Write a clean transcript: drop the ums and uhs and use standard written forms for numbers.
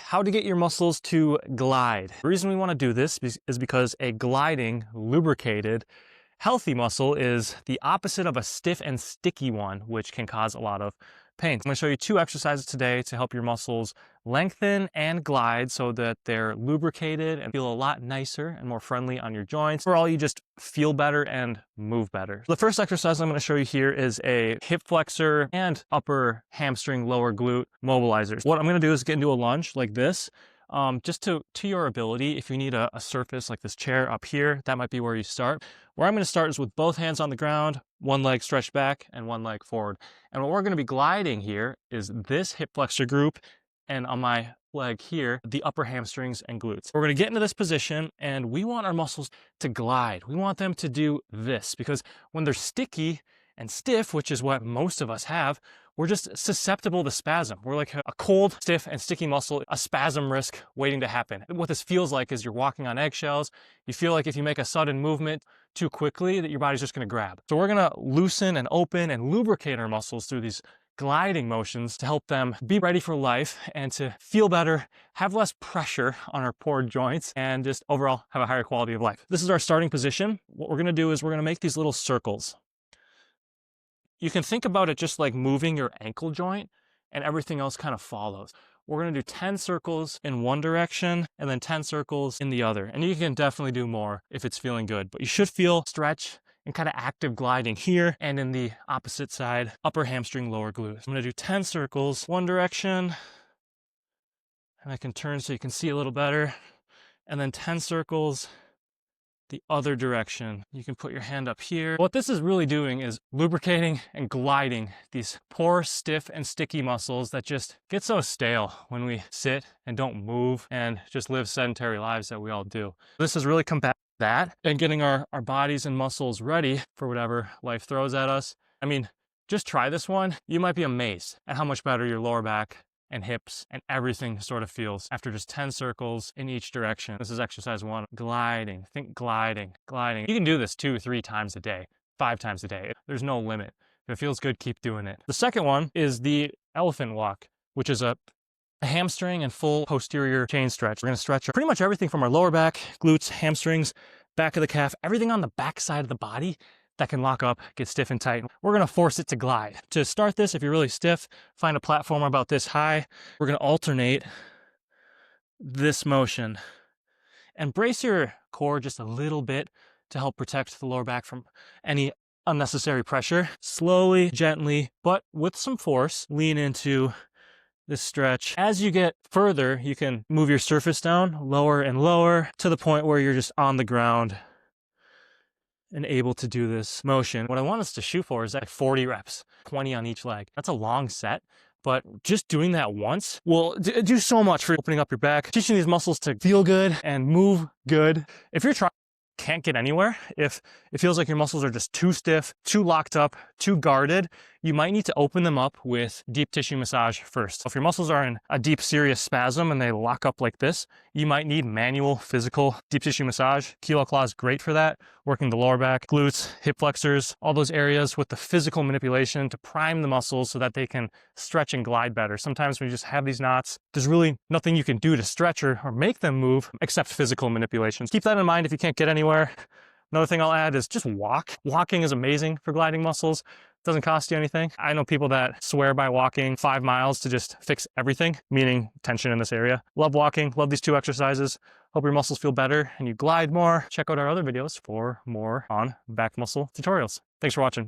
how to get your muscles to glide. The reason we want to do this is because a gliding, lubricated, healthy muscle is the opposite of a stiff and sticky one, which can cause a lot of pain. I'm going to show you 2 exercises today to help your muscles lengthen and glide so that they're lubricated and feel a lot nicer and more friendly on your joints. Overall, you just feel better and move better. The first exercise I'm going to show you here is a hip flexor and upper hamstring, lower glute mobilizers. What I'm going to do is get into a lunge like this. Just to your ability, if you need a surface like this chair up here, that might be where you start. Where I'm going to start is with both hands on the ground, one leg stretched back and one leg forward. And what we're going to be gliding here is this hip flexor group, and on my leg here, the upper hamstrings and glutes. We're going to get into this position and we want our muscles to glide. We want them to do this because when they're sticky and stiff, which is what most of us have, we're just susceptible to spasm. We're like a cold, stiff, and sticky muscle, a spasm risk waiting to happen. What this feels like is you're walking on eggshells. You feel like if you make a sudden movement too quickly that your body's just gonna grab. So we're gonna loosen and open and lubricate our muscles through these gliding motions to help them be ready for life and to feel better, have less pressure on our poor joints, and just overall have a higher quality of life. This is our starting position. What we're gonna do is we're gonna make these little circles. You can think about it just like moving your ankle joint and everything else kind of follows. We're going to do 10 circles in one direction and then 10 circles in the other. And you can definitely do more if it's feeling good, but you should feel stretch and kind of active gliding here and in the opposite side, upper hamstring, lower glute. I'm going to do 10 circles, one direction, and I can turn so you can see a little better, and then 10 circles the other direction. You can put your hand up here. What this is really doing is lubricating and gliding these poor, stiff, and sticky muscles that just get so stale when we sit and don't move and just live sedentary lives that we all do. This is really combating that and getting our bodies and muscles ready for whatever life throws at us. I mean, just try this one. You might be amazed at how much better your lower back and hips and everything sort of feels after just 10 circles in each direction. This is exercise 1, gliding. Think gliding, gliding. You can do this 2 or 3 times a day, 5 times a day. There's no limit. If it feels good, keep doing it. The second one is the elephant walk, which is a hamstring and full posterior chain stretch. We're going to stretch pretty much everything from our lower back, glutes, hamstrings, back of the calf, everything on the back side of the body that can lock up, get stiff and tight. We're gonna force it to glide. To start this, if you're really stiff, find a platform about this high. We're gonna alternate this motion and brace your core just a little bit to help protect the lower back from any unnecessary pressure. Slowly, gently, but with some force, lean into this stretch. As you get further, you can move your surface down lower and lower to the point where you're just on the ground and able to do this motion. What I want us to shoot for is like 40 reps, 20 on each leg. That's a long set, but just doing that once will do so much for opening up your back, teaching these muscles to feel good and move good. If you're trying, can't get anywhere, if it feels like your muscles are just too stiff, too locked up, too guarded, you might need to open them up with deep tissue massage first. So if your muscles are in a deep, serious spasm and they lock up like this, you might need manual, physical deep tissue massage. Kilo claw is great for that, working the lower back, glutes, hip flexors, all those areas with the physical manipulation to prime the muscles so that they can stretch and glide better. Sometimes when you just have these knots, there's really nothing you can do to stretch or make them move except physical manipulation. Keep that in mind if you can't get anywhere. Another thing I'll add is just walk. Walking is amazing for gliding muscles. Doesn't cost you anything. I know people that swear by walking 5 miles to just fix everything, meaning tension in this area. Love walking, love these 2 exercises. Hope your muscles feel better and you glide more. Check out our other videos for more on back muscle tutorials. Thanks for watching.